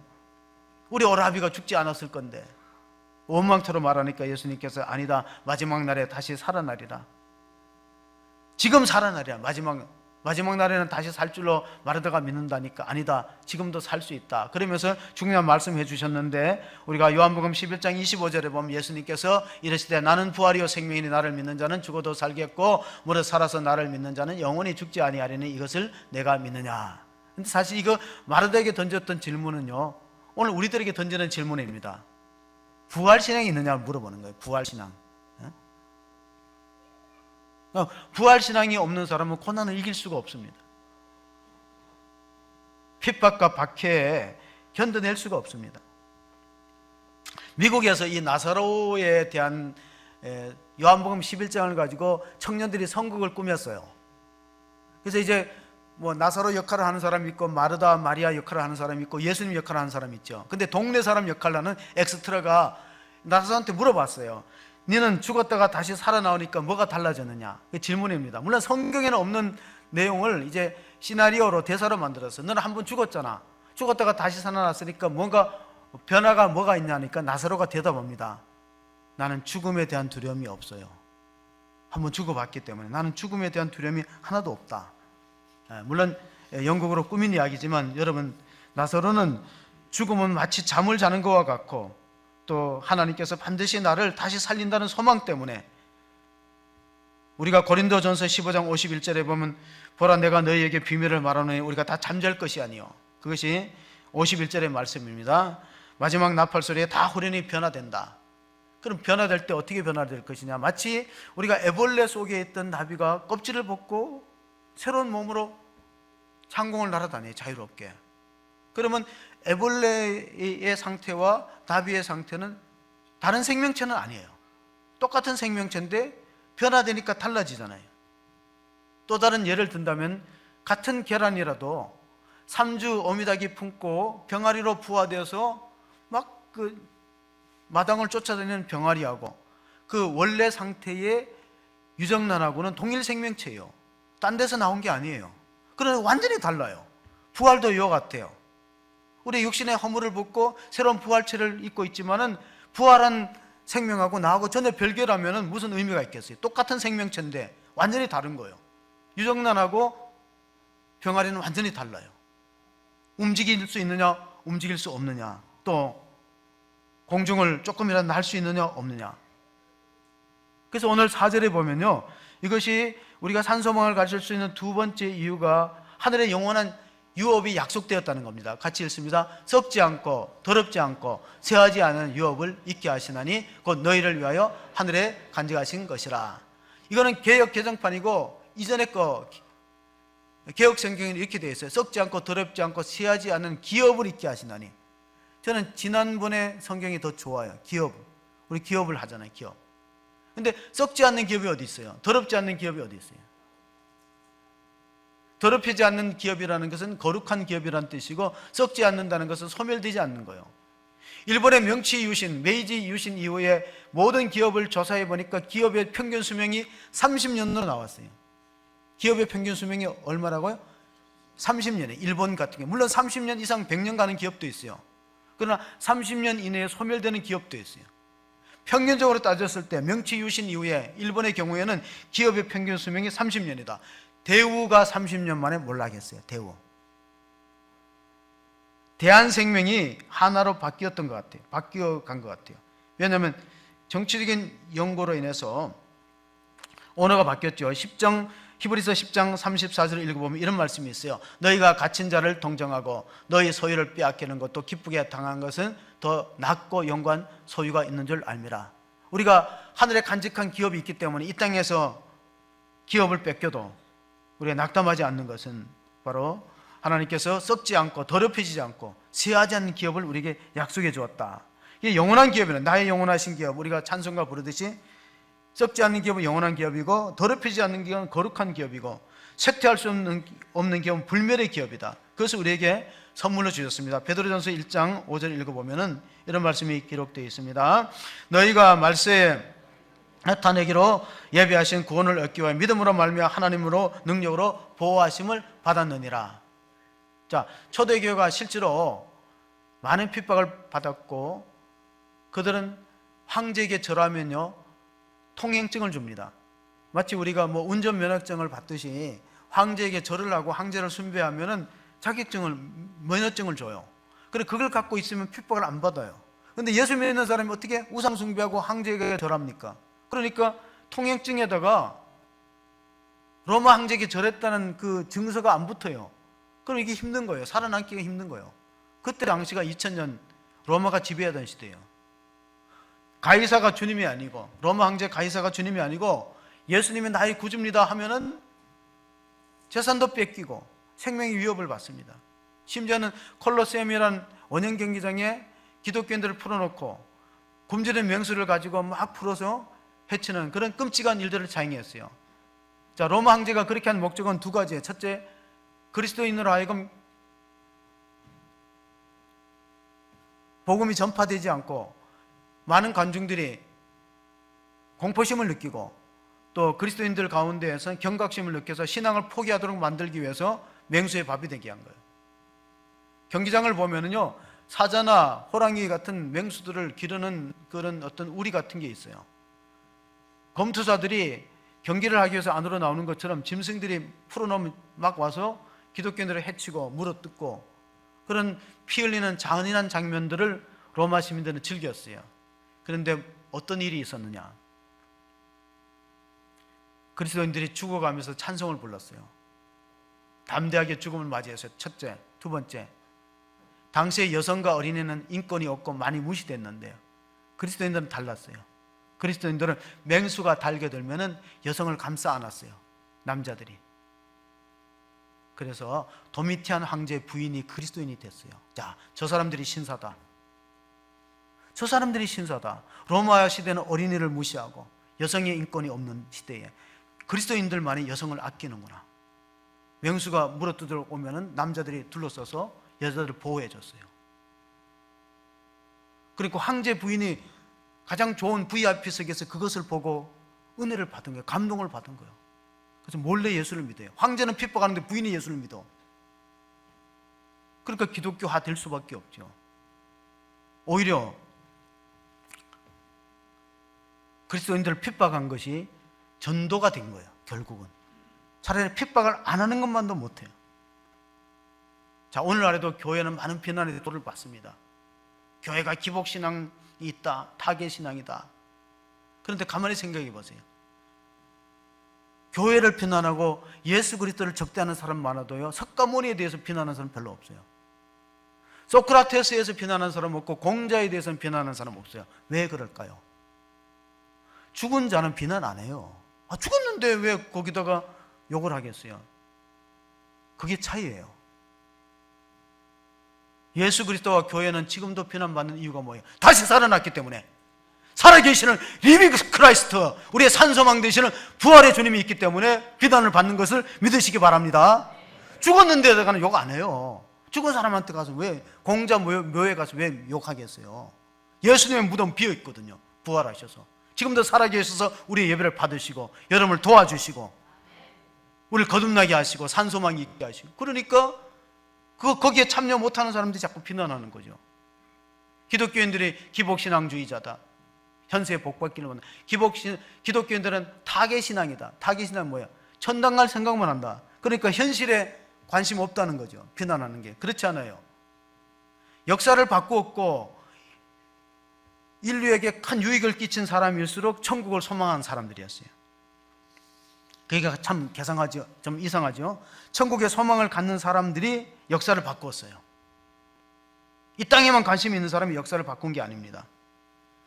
우리 오라비가 죽지 않았을 건데, 원망처럼 말하니까 예수님께서 아니다, 마지막 날에 다시 살아나리라. 지금 살아나리라. 마지막 날에는 다시 살 줄로 마르다가 믿는다니까, 아니다, 지금도 살 수 있다. 그러면서 중요한 말씀해 주셨는데, 우리가 요한복음 11장 25절에 보면 예수님께서 이르시되 나는 부활이요 생명이니 나를 믿는 자는 죽어도 살겠고 무릇 살아서 나를 믿는 자는 영원히 죽지 아니하리니 이것을 내가 믿느냐. 근데 사실 이거 마르다에게 던졌던 질문은요, 오늘 우리들에게 던지는 질문입니다. 부활신앙이 있느냐를 물어보는 거예요. 부활신앙. 부활신앙이 없는 사람은 고난을 이길 수가 없습니다. 핍박과 박해에 견뎌낼 수가 없습니다. 미국에서 이 나사로에 대한 요한복음 11장을 가지고 청년들이 선곡을 꾸몄어요. 그래서 이제 뭐 나사로 역할을 하는 사람이 있고, 마르다 마리아 역할을 하는 사람이 있고, 예수님 역할을 하는 사람이 있죠. 근데 동네 사람 역할을 하는 엑스트라가 나사로한테 물어봤어요. 너는 죽었다가 다시 살아나오니까 뭐가 달라졌느냐? 그 질문입니다. 물론 성경에는 없는 내용을 이제 시나리오로, 대사로 만들었어요. 너는 한번 죽었잖아. 죽었다가 다시 살아났으니까 뭔가 변화가 뭐가 있냐니까 나사로가 대답합니다. 나는 죽음에 대한 두려움이 없어요. 한번 죽어봤기 때문에 나는 죽음에 대한 두려움이 하나도 없다. 물론 영국으로 꾸민 이야기지만, 여러분, 나사로는 죽음은 마치 잠을 자는 것과 같고, 또 하나님께서 반드시 나를 다시 살린다는 소망 때문에, 우리가 고린도전서 15장 51절에 보면 보라 내가 너희에게 비밀을 말하노니 우리가 다 잠잘 것이 아니요, 그것이 51절의 말씀입니다. 마지막 나팔 소리에 다 후련히 변화된다. 그럼 변화될 때 어떻게 변화될 것이냐? 마치 우리가 애벌레 속에 있던 나비가 껍질을 벗고 새로운 몸으로 창공을 날아다녀요, 자유롭게. 그러면 애벌레의 상태와 나비의 상태는 다른 생명체는 아니에요. 똑같은 생명체인데 변화되니까 달라지잖아요. 또 다른 예를 든다면, 같은 계란이라도 3주 어미닭이 품고 병아리로 부화되어서 막 그 마당을 쫓아다니는 병아리하고 그 원래 상태의 유정란하고는 동일 생명체예요. 딴 데서 나온 게 아니에요. 그러나 완전히 달라요. 부활도 이와 같아요. 우리 육신의 허물을 벗고 새로운 부활체를 입고 있지만은, 부활한 생명하고 나하고 전혀 별개라면은 무슨 의미가 있겠어요? 똑같은 생명체인데 완전히 다른 거예요. 유정란하고 병아리는 완전히 달라요. 움직일 수 있느냐, 움직일 수 없느냐, 또 공중을 조금이라도 날 수 있느냐, 없느냐. 그래서 오늘 4절에 보면요, 이것이 우리가 산소망을 가질 수 있는 두 번째 이유가 하늘의 영원한 유업이 약속되었다는 겁니다. 같이 읽습니다. 썩지 않고 더럽지 않고 쇠하지 않은 유업을 있게 하시나니 곧 너희를 위하여 하늘에 간직하신 것이라. 이거는 개역 개정판이고, 이전에 거 개역 성경에는 이렇게 되어 있어요. 썩지 않고 더럽지 않고 쇠하지 않은 기업을 있게 하시나니. 저는 지난번에 성경이 더 좋아요. 기업. 우리 기업을 하잖아요, 기업. 근데 썩지 않는 기업이 어디 있어요? 더럽지 않는 기업이 어디 있어요? 더럽히지 않는 기업이라는 것은 거룩한 기업이라는 뜻이고, 썩지 않는다는 것은 소멸되지 않는 거예요. 일본의 명치 유신, 메이지 유신 이후에 모든 기업을 조사해 보니까 기업의 평균 수명이 30년으로 나왔어요. 기업의 평균 수명이 얼마라고요? 30년에. 일본 같은 경우 물론 30년 이상 100년 가는 기업도 있어요. 그러나 30년 이내에 소멸되는 기업도 있어요. 평균적으로 따졌을 때 명치 유신 이후에 일본의 경우에는 기업의 평균 수명이 30년이다. 대우가 30년 만에 몰락했어요. 대우. 대한생명이 하나로 바뀌었던 것 같아요. 바뀌어간 것 같아요. 왜냐하면 정치적인 연고로 인해서 언어가 바뀌었죠. 히브리서 10장 34절을 읽어보면 이런 말씀이 있어요. 너희가 갇힌 자를 동정하고 너희 소유를 빼앗기는 것도 기쁘게 당한 것은 더 낫고 영광한 소유가 있는 줄 알미라. 우리가 하늘에 간직한 기업이 있기 때문에 이 땅에서 기업을 뺏겨도 우리가 낙담하지 않는 것은 바로 하나님께서 썩지 않고 더럽혀지지 않고 쇠하지 않는 기업을 우리에게 약속해 주었다. 이게 영원한 기업이란, 나의 영원하신 기업, 우리가 찬송가 부르듯이 썩지 않는 기업은 영원한 기업이고, 더럽히지 않는 기업은 거룩한 기업이고, 쇠퇴할 수 없는 기업은 불멸의 기업이다. 그것을 우리에게 선물로 주셨습니다. 베드로전서 1장 5절 읽어보면 이런 말씀이 기록되어 있습니다. 너희가 말세에 나타내기로 예비하신 구원을 얻기 위하여 믿음으로 말미암아 하나님으로 능력으로 보호하심을 받았느니라. 자, 초대교회가 실제로 많은 핍박을 받았고, 그들은 황제에게 절하면요 통행증을 줍니다. 마치 우리가 운전면허증을 받듯이 황제에게 절을 하고 황제를 숭배하면은 자격증을, 면허증을 줘요. 그래, 그걸 갖고 있으면 핍박을 안 받아요. 근데 예수 믿는 사람이 어떻게 우상 숭배하고 황제에게 절합니까? 그러니까 통행증에다가 로마 황제에게 절했다는 그 증서가 안 붙어요. 그럼 이게 힘든 거예요. 살아남기가 힘든 거예요. 그때 당시가 2000년 로마가 지배하던 시대예요. 가이사가 주님이 아니고, 로마 황제 가이사가 주님이 아니고 예수님이 나의 구주입니다 하면은 재산도 뺏기고 생명의 위협을 받습니다. 심지어는 콜로세움이란 원형 경기장에 기독교인들을 풀어놓고 굶주린 맹수를 가지고 막 풀어서 해치는 그런 끔찍한 일들을 자행했어요. 자, 로마 황제가 그렇게 한 목적은 두 가지예요. 첫째, 그리스도인으로 하여금 복음이 전파되지 않고 많은 관중들이 공포심을 느끼고, 또 그리스도인들 가운데에서 경각심을 느껴서 신앙을 포기하도록 만들기 위해서 맹수의 밥이 되게 한 거예요. 경기장을 보면은요, 사자나 호랑이 같은 맹수들을 기르는 그런 어떤 우리 같은 게 있어요. 검투사들이 경기를 하기 위해서 안으로 나오는 것처럼 짐승들이 풀어놓으면 막 와서 기독교인들을 해치고 물어뜯고, 그런 피 흘리는 잔인한 장면들을 로마 시민들은 즐겼어요. 그런데 어떤 일이 있었느냐? 그리스도인들이 죽어가면서 찬송을 불렀어요. 담대하게 죽음을 맞이했어요. 첫째. 두 번째, 당시의 여성과 어린이는 인권이 없고 많이 무시됐는데요, 그리스도인들은 달랐어요. 그리스도인들은 맹수가 달겨들면은 여성을 감싸 안았어요, 남자들이. 그래서 도미티안 황제의 부인이 그리스도인이 됐어요. 자, 저 사람들이 신사다. 저 사람들이 신사다. 로마 시대는 어린이를 무시하고 여성의 인권이 없는 시대에 그리스도인들만이 여성을 아끼는구나. 맹수가 물어뜯으러 오면은 남자들이 둘러서서 여자들을 보호해 줬어요. 그리고 황제 부인이 가장 좋은 VIP석에서 그것을 보고 은혜를 받은 거예요. 감동을 받은 거예요. 그래서 몰래 예수를 믿어요. 황제는 핍박하는데 부인이 예수를 믿어. 그러니까 기독교화 될 수밖에 없죠. 오히려 그리스도인들을 핍박한 것이 전도가 된 거예요. 결국은 차라리 핍박을 안 하는 것만도 못해요. 자, 오늘날에도 교회는 많은 비난의 도를 받습니다. 교회가 기복신앙이 있다, 타계신앙이다. 그런데 가만히 생각해 보세요. 교회를 비난하고 예수 그리스도를 적대하는 사람 많아도요, 석가모니에 대해서 비난하는 사람 별로 없어요. 소크라테스에서 비난하는 사람 없고 공자에 대해서는 비난하는 사람 없어요. 왜 그럴까요? 죽은 자는 비난 안 해요. 죽었는데 왜 거기다가 욕을 하겠어요? 그게 차이예요. 예수 그리스도와 교회는 지금도 비난받는 이유가 뭐예요? 다시 살아났기 때문에. 살아계시는 리빙 크라이스트, 우리의 산소망 되시는 부활의 주님이 있기 때문에 비난을 받는 것을 믿으시기 바랍니다. 죽었는데 내가는 욕 안 해요. 죽은 사람한테 가서 왜, 공자 묘에 가서 왜 욕하겠어요? 예수님의 무덤 비어있거든요. 부활하셔서 지금도 살아계셔서 우리의 예배를 받으시고 여러분을 도와주시고 우리를 거듭나게 하시고 산소망이 있게 하시고, 그러니까 거기에 참여 못하는 사람들이 자꾸 비난하는 거죠. 기독교인들이 기복신앙주의자다, 현세에 복받기를 원한다. 기독교인들은 타계신앙이다. 타계신앙은 뭐야? 천당 갈 생각만 한다. 그러니까 현실에 관심 없다는 거죠. 비난하는 게. 그렇지 않아요. 역사를 바꾸었고 인류에게 큰 유익을 끼친 사람일수록 천국을 소망하는 사람들이었어요. 그게 참 괴상하죠. 좀 이상하죠. 천국의 소망을 갖는 사람들이 역사를 바꾸었어요. 이 땅에만 관심이 있는 사람이 역사를 바꾼 게 아닙니다.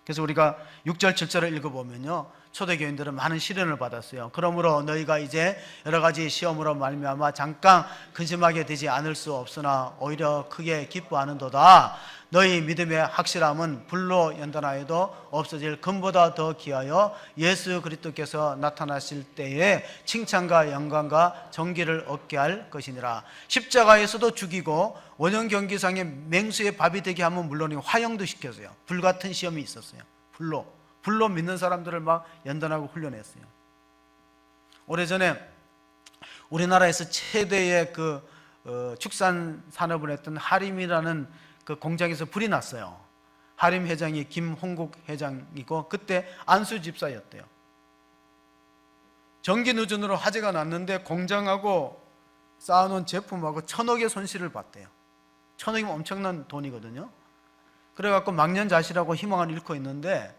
그래서 우리가 6절 7절을 읽어보면요, 초대교인들은 많은 시련을 받았어요. 그러므로 너희가 이제 여러 가지 시험으로 말미암아 잠깐 근심하게 되지 않을 수 없으나 오히려 크게 기뻐하는도다. 너희 믿음의 확실함은 불로 연단하여도 없어질 금보다 더 귀하여 예수 그리스도께서 나타나실 때에 칭찬과 영광과 존귀를 얻게 할 것이니라. 십자가에서도 죽이고 원형 경기상의 맹수의 밥이 되게 하면 물론이고 화형도 시켰어요. 불같은 시험이 있었어요. 불로 믿는 사람들을 막 연단하고 훈련했어요. 오래전에 우리나라에서 최대의 축산 산업을 했던 하림이라는 그 공장에서 불이 났어요. 하림 회장이 김홍국 회장이고 그때 안수 집사였대요. 전기 누전으로 화재가 났는데 공장하고 쌓아놓은 제품하고 1,000억의 손실을 봤대요. 1,000억이면 엄청난 돈이거든요. 그래갖고 망년자실하고 희망을 잃고 있는데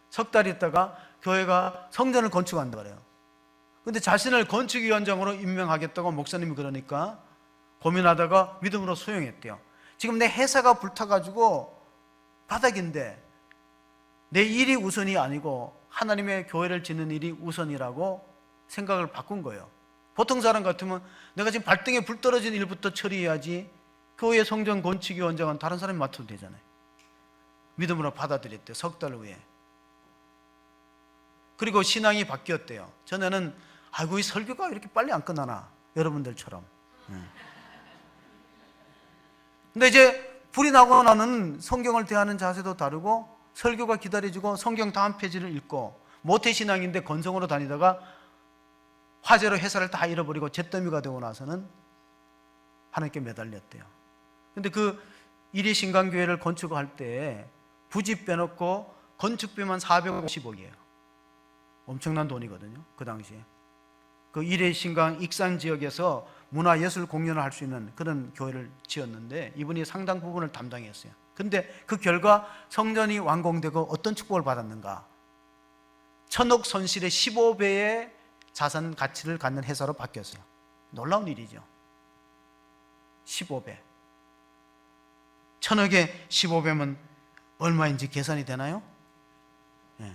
석 달 있다가 교회가 성전을 건축한다 그래요. 근데 자신을 건축위원장으로 임명하겠다고 목사님이 그러니까 고민하다가 믿음으로 수용했대요. 지금 내 회사가 불타가지고 바닥인데 내 일이 우선이 아니고 하나님의 교회를 짓는 일이 우선이라고 생각을 바꾼 거예요. 보통 사람 같으면 내가 지금 발등에 불 떨어진 일부터 처리해야지 교회 성전 건축위원장은 다른 사람이 맡아도 되잖아요. 믿음으로 받아들였대요. 석 달 후에. 그리고 신앙이 바뀌었대요. 전에는 아이고 이 설교가 이렇게 빨리 안 끝나나 여러분들처럼. 근데 이제 불이 나고 나는 성경을 대하는 자세도 다르고 설교가 기다려지고 성경 다음 페이지를 읽고 모태신앙인데 건성으로 다니다가 화재로 회사를 다 잃어버리고 잿더미가 되고 나서는 하나님께 매달렸대요. 근데 그 일의 신강교회를 건축할 때 부지 빼놓고 건축비만 450억이에요. 엄청난 돈이거든요. 그 당시에. 그 일의 신강 익산 지역에서 문화예술 공연을 할 수 있는 그런 교회를 지었는데 이분이 상당 부분을 담당했어요. 근데 그 결과 성전이 완공되고 어떤 축복을 받았는가? 1,000억 손실의 15배의 자산 가치를 갖는 회사로 바뀌었어요. 놀라운 일이죠. 15배. 1,000억에 15배면 얼마인지 계산이 되나요? 예.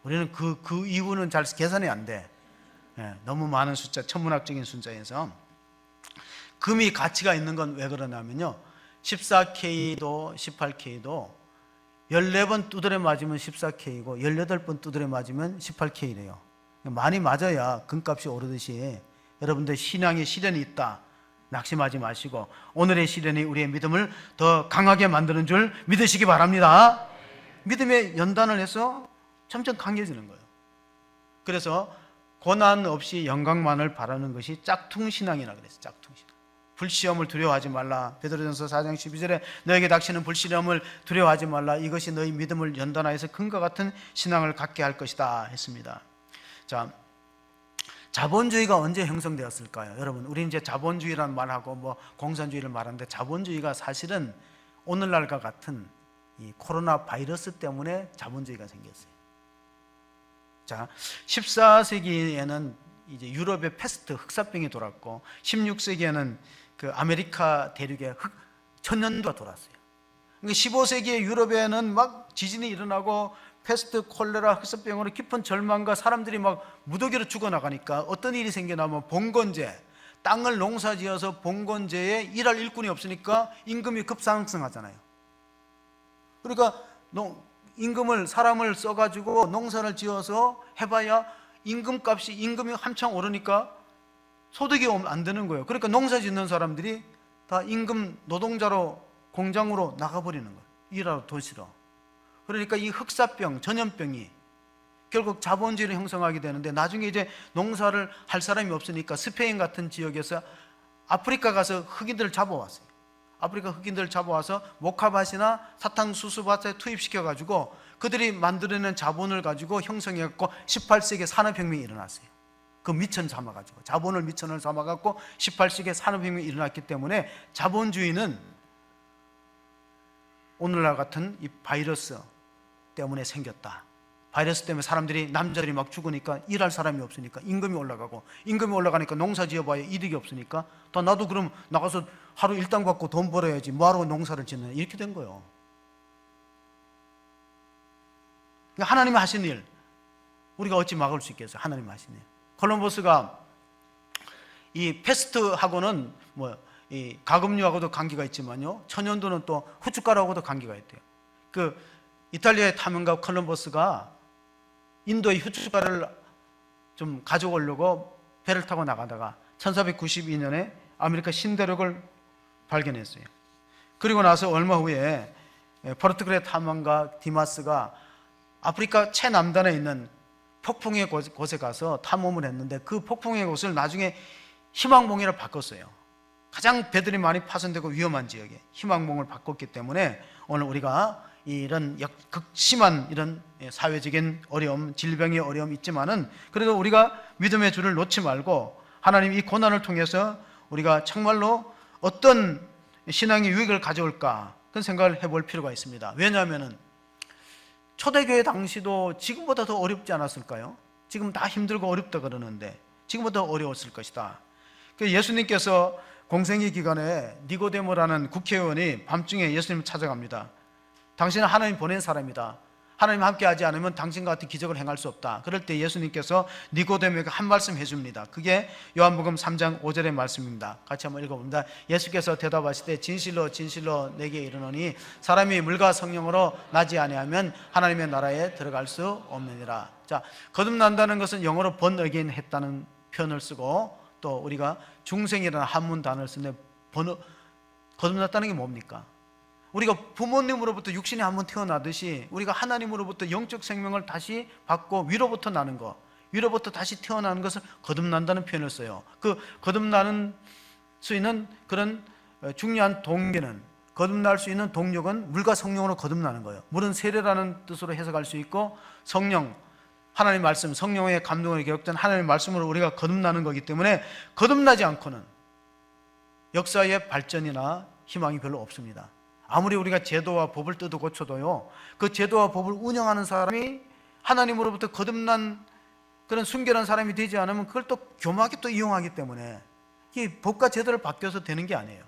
우리는 그 이유는 잘 계산이 안 돼. 너무 많은 숫자, 천문학적인 숫자에서. 금이 가치가 있는 건 왜 그러냐면요, 14K도 18K도 14번 두드려 맞으면 14K고 18번 두드려 맞으면 18K래요. 많이 맞아야 금값이 오르듯이 여러분들 신앙에 시련이 있다, 낙심하지 마시고 오늘의 시련이 우리의 믿음을 더 강하게 만드는 줄 믿으시기 바랍니다. 믿음의 연단을 해서 점점 강해지는 거예요. 그래서 고난 없이 영광만을 바라는 것이 짝퉁신앙이라 그랬어요. 짝퉁신앙. 불시험을 두려워하지 말라. 베드로전서 4장 12절에 너에게 닥치는 불시험을 두려워하지 말라. 이것이 너희 믿음을 연단하여서 금과 같은 신앙을 갖게 할 것이다 했습니다. 자, 자본주의가 언제 형성되었을까요? 여러분, 우리 이제 자본주의라는 말하고 뭐 공산주의를 말하는데 자본주의가 사실은 오늘날과 같은 이 코로나 바이러스 때문에 자본주의가 생겼어요. 자, 14세기에는 이제 유럽의 패스트 흑사병이 돌았고 16세기에는 그 아메리카 대륙에 천연두가 돌았어요. 그러니까 15세기의 유럽에는 막 지진이 일어나고 패스트, 콜레라, 흑사병으로 깊은 절망과 사람들이 막 무더기로 죽어나가니까 어떤 일이 생겨나면 봉건제, 땅을 농사지어서 봉건제에 일할 일꾼이 없으니까 임금이 급상승하잖아요. 그러니까 임금을 사람을 써가지고 농사를 지어서 해봐야 임금이 한창 오르니까 소득이 안 되는 거예요. 그러니까 농사 짓는 사람들이 다 임금 노동자로 공장으로 나가버리는 거예요. 일하러 도시로. 그러니까 이 흑사병, 전염병이 결국 자본주의를 형성하게 되는데 나중에 이제 농사를 할 사람이 없으니까 스페인 같은 지역에서 아프리카 가서 흑인들을 잡아왔어요. 아프리카 흑인들을 잡아와서 모카밭이나 사탕수수밭에 투입시켜가지고 그들이 만들어낸 자본을 가지고 형성해갖고 18세기에 산업혁명이 일어났어요. 그 미천 삼아가지고 자본을 미천을 삼아갖고 18세기에 산업혁명이 일어났기 때문에 자본주의는 오늘날 같은 이 바이러스 때문에 생겼다. 바이러스 때문에 사람들이 남자들이 막 죽으니까 일할 사람이 없으니까 임금이 올라가고 임금이 올라가니까 농사 지어봐야 이득이 없으니까 더 나도 그럼 나가서 하루 일당 받고 돈 벌어야지 뭐하러 농사를 짓느냐 이렇게 된 거예요. 하나님이 하신 일, 우리가 어찌 막을 수 있겠어요? 하나님이 하신 일. 콜럼버스가 이 페스트하고는 이 가금류하고도 관계가 있지만요, 천연두는 또 후춧가루하고도 관계가 있대요. 그 이탈리아의 탐험가 콜럼버스가 인도의 후춧가루를 좀 가져오려고 배를 타고 나가다가 1492년에 아메리카 신대륙을 발견했어요. 그리고 나서 얼마 후에 포르투갈의 탐험가 디마스가 아프리카 최남단에 있는 폭풍의 곳에 가서 탐험을 했는데, 그 폭풍의 곳을 나중에 희망봉이라 바꿨어요. 가장 배들이 많이 파손되고 위험한 지역에 희망봉을 바꿨기 때문에 오늘 우리가 이런 극심한 이런 사회적인 어려움, 질병의 어려움이 있지만은 그래도 우리가 믿음의 줄을 놓지 말고 하나님 이 고난을 통해서 우리가 정말로 어떤 신앙의 유익을 가져올까, 그런 생각을 해볼 필요가 있습니다. 왜냐하면은 초대교회 당시도 지금보다 더 어렵지 않았을까요? 지금 다 힘들고 어렵다 그러는데 지금보다 더 어려웠을 것이다. 예수님께서 공생의 기간에 니고데모라는 국회의원이 밤중에 예수님을 찾아갑니다. 당신은 하나님 보낸 사람이다. 하나님 함께 하지 않으면 당신과 같은 기적을 행할 수 없다. 그럴 때 예수님께서 니고데모에게 한 말씀 해줍니다. 그게 요한복음 3장 5절의 말씀입니다. 같이 한번 읽어봅니다. 예수께서 대답하시되 진실로 진실로 내게 이르노니 사람이 물과 성령으로 나지 아니하면 하나님의 나라에 들어갈 수 없느니라. 자, 거듭난다는 것은 영어로 born again 했다는 표현을 쓰고, 또 우리가 중생이라는 한문 단어를 쓰는데 거듭났다는 게 뭡니까? 우리가 부모님으로부터 육신이 한번 태어나듯이 우리가 하나님으로부터 영적 생명을 다시 받고 위로부터 나는 것, 위로부터 다시 태어나는 것을 거듭난다는 표현을 써요. 그 거듭나는 수 있는 그런 중요한 동기는, 거듭날 수 있는 동력은 물과 성령으로 거듭나는 거예요. 물은 세례라는 뜻으로 해석할 수 있고, 성령, 하나님 말씀, 성령의 감동으로 기록된 하나님의 말씀으로 우리가 거듭나는 거기 때문에 거듭나지 않고는 역사의 발전이나 희망이 별로 없습니다. 아무리 우리가 제도와 법을 뜯어 고쳐도요, 그 제도와 법을 운영하는 사람이 하나님으로부터 거듭난 그런 순결한 사람이 되지 않으면 그걸 또 교묘하게 또 이용하기 때문에 이 법과 제도를 바뀌어서 되는 게 아니에요.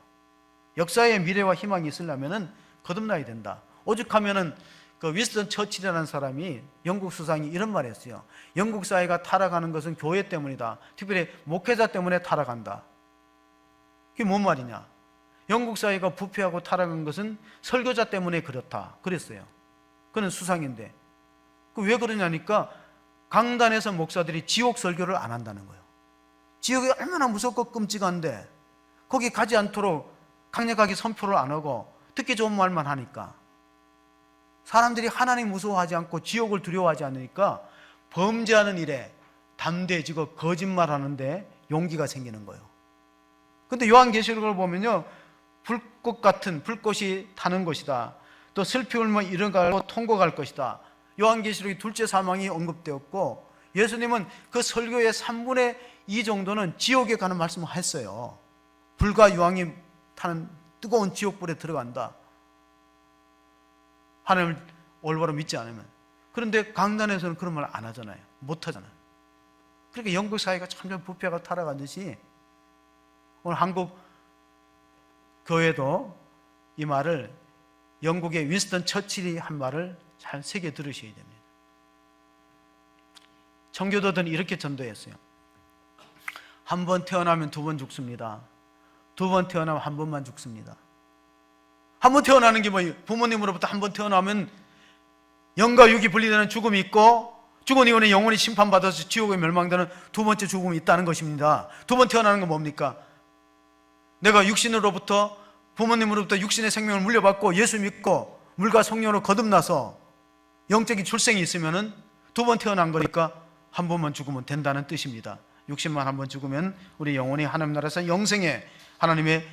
역사의 미래와 희망이 있으려면 거듭나야 된다. 오죽하면은 그 위스턴 처칠이라는 사람이, 영국 수상이 이런 말을 했어요. 영국 사회가 타락하는 것은 교회 때문이다. 특별히 목회자 때문에 타락한다. 그게 뭔 말이냐? 영국 사회가 부패하고 타락한 것은 설교자 때문에 그렇다 그랬어요. 그는 수상인데 왜 그러냐니까 강단에서 목사들이 지옥 설교를 안 한다는 거예요. 지옥이 얼마나 무섭고 끔찍한데 거기 가지 않도록 강력하게 선포를 안 하고 듣기 좋은 말만 하니까 사람들이 하나님 무서워하지 않고 지옥을 두려워하지 않으니까 범죄하는 일에 담대해지고 거짓말하는데 용기가 생기는 거예요. 근데 요한계시록을 보면요, 불꽃 같은 불꽃이 타는 것이다. 또 슬피 울며 일어나고 통곡할 것이다. 요한계시록의 둘째 사망이 언급되었고, 예수님은 그 설교의 3분의 2 정도는 지옥에 가는 말씀을 했어요. 불과 유황이 타는 뜨거운 지옥불에 들어간다. 하나님을 올바로 믿지 않으면. 그런데 강단에서는 그런 말 안 하잖아요. 못 하잖아요. 그러니까 영국 사회가 점점 부패가 타락하듯이 오늘 한국 교회도 이 말을, 영국의 윈스턴 처칠이 한 말을 잘 새겨 들으셔야 됩니다. 청교도들은 이렇게 전도했어요. 한 번 태어나면 2번 죽습니다. 2번 태어나면 1번만 죽습니다. 한 번 태어나는 게 뭐예요? 부모님으로부터 한 번 태어나면 영과 육이 분리되는 죽음이 있고, 죽은 이후에 영원히 심판받아서 지옥에 멸망되는 2번째 죽음이 있다는 것입니다. 2번 태어나는 건 뭡니까? 내가 육신으로부터, 부모님으로부터 육신의 생명을 물려받고 예수 믿고 물과 성령으로 거듭나서 영적인 출생이 있으면은 2번 태어난 거니까 한 번만 죽으면 된다는 뜻입니다. 육신만 한 번 죽으면 우리 영혼이 하나님 나라에서 영생의 하나님의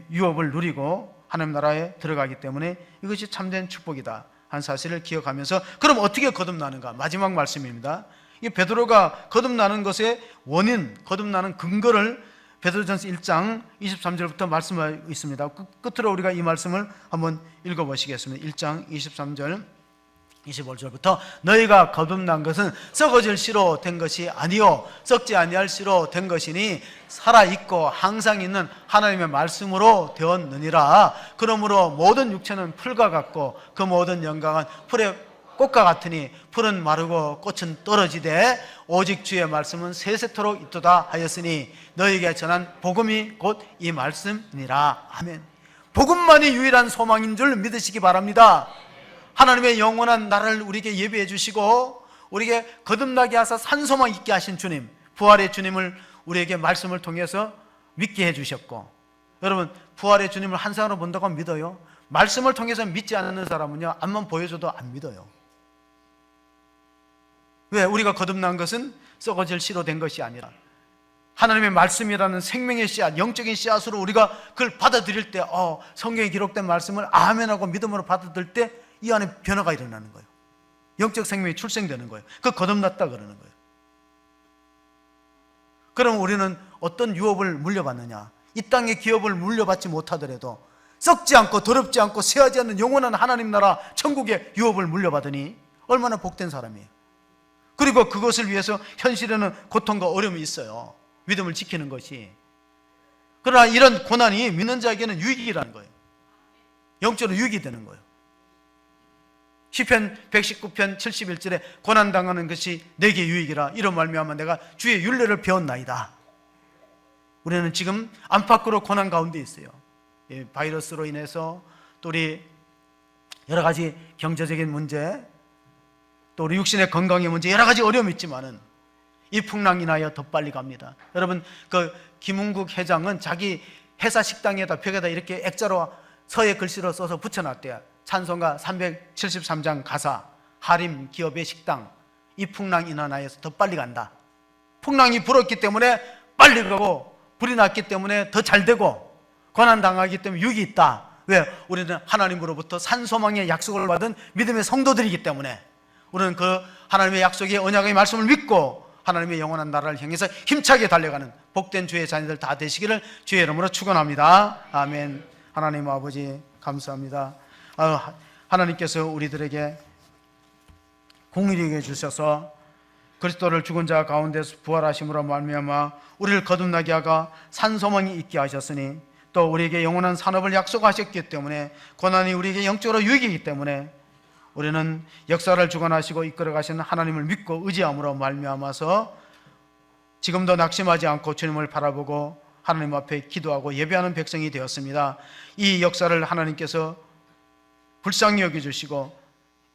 유업을 누리고 하나님 나라에 들어가기 때문에 이것이 참된 축복이다 한 사실을 기억하면서, 그럼 어떻게 거듭나는가? 마지막 말씀입니다. 이 베드로가 거듭나는 것의 원인, 거듭나는 근거를 베드로전서 1장 23절부터 말씀하고 있습니다. 끝으로 우리가 이 말씀을 한번 읽어보시겠습니다. 1장 23절 25절부터 너희가 거듭난 것은 썩어질 씨로 된 것이 아니요 썩지 아니할 씨로 된 것이니 살아있고 항상 있는 하나님의 말씀으로 되었느니라. 그러므로 모든 육체는 풀과 같고 그 모든 영광은 풀의 꽃과 같으니 풀은 마르고 꽃은 떨어지되 오직 주의 말씀은 세세토록 있도다 하였으니 너에게 전한 복음이 곧 이 말씀이니라. 아멘. 복음만이 유일한 소망인 줄 믿으시기 바랍니다. 하나님의 영원한 나라를 우리에게 예비해 주시고 우리에게 거듭나게 하사 산소망 있게 하신 주님, 부활의 주님을 우리에게 말씀을 통해서 믿게 해주셨고, 여러분 부활의 주님을 한 사람으로 본다고 믿어요? 말씀을 통해서 믿지 않는 사람은요, 앞만 보여줘도 안 믿어요. 왜? 우리가 거듭난 것은 썩어질 씨로 된 것이 아니라 하나님의 말씀이라는 생명의 씨앗, 영적인 씨앗으로 우리가 그걸 받아들일 때, 성경에 기록된 말씀을 아멘하고 믿음으로 받아들일 때 이 안에 변화가 일어나는 거예요. 영적 생명이 출생되는 거예요. 그 거듭났다 그러는 거예요. 그럼 우리는 어떤 유업을 물려받느냐? 이 땅의 기업을 물려받지 못하더라도 썩지 않고 더럽지 않고 쇠하지 않는 영원한 하나님 나라 천국의 유업을 물려받으니 얼마나 복된 사람이에요. 그리고 그것을 위해서 현실에는 고통과 어려움이 있어요. 믿음을 지키는 것이. 그러나 이런 고난이 믿는 자에게는 유익이라는 거예요. 영적으로 유익이 되는 거예요. 시편 119편 71절에 고난당하는 것이 내게 유익이라. 이런 말미암아 내가 주의 율례를 배웠나이다. 우리는 지금 안팎으로 고난 가운데 있어요. 바이러스로 인해서 또 우리 여러 가지 경제적인 문제, 또 우리 육신의 건강의 문제, 여러 가지 어려움이 있지만은 이 풍랑이 나야 더 빨리 갑니다. 여러분, 그 김은국 회장은 자기 회사 식당에다 벽에다 이렇게 액자로 서예 글씨로 써서 붙여놨대요. 찬송가 373장 가사, 하림 기업의 식당, 이 풍랑 인하나에서 더 빨리 간다. 풍랑이 불었기 때문에 빨리 가고, 불이 났기 때문에 더 잘 되고, 고난당하기 때문에 유익이 있다. 왜? 우리는 하나님으로부터 산소망의 약속을 받은 믿음의 성도들이기 때문에 우리는 그 하나님의 약속의 언약의 말씀을 믿고 하나님의 영원한 나라를 향해서 힘차게 달려가는 복된 주의 자녀들 다 되시기를 주의 이름으로 축원합니다. 아멘. 하나님 아버지 감사합니다. 하나님께서 우리들에게 공의를 해 주셔서 그리스도를 죽은 자 가운데서 부활하심으로 말미암아 우리를 거듭나게 하가 산소망이 있게 하셨으니, 또 우리에게 영원한 산업을 약속하셨기 때문에, 고난이 우리에게 영적으로 유익이기 때문에 우리는 역사를 주관하시고 이끌어 가시는 하나님을 믿고 의지함으로 말미암아서 지금도 낙심하지 않고 주님을 바라보고 하나님 앞에 기도하고 예배하는 백성이 되었습니다. 이 역사를 하나님께서 불쌍히 여겨주시고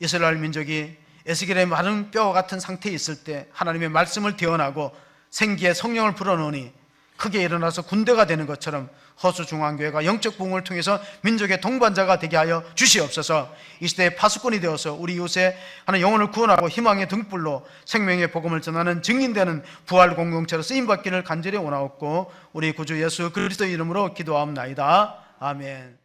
이스라엘 민족이 에스겔의 마른 뼈와 같은 상태에 있을 때 하나님의 말씀을 대언하고 생기의 성령을 불어넣으니 크게 일어나서 군대가 되는 것처럼 허수중앙교회가 영적 부흥을 통해서 민족의 동반자가 되게 하여 주시옵소서. 이 시대의 파수꾼이 되어서 우리 이웃에 하는 영혼을 구원하고 희망의 등불로 생명의 복음을 전하는 증인되는 부활 공동체로 쓰임받기를 간절히 원하옵고 우리 구주 예수 그리스도 이름으로 기도하옵나이다. 아멘.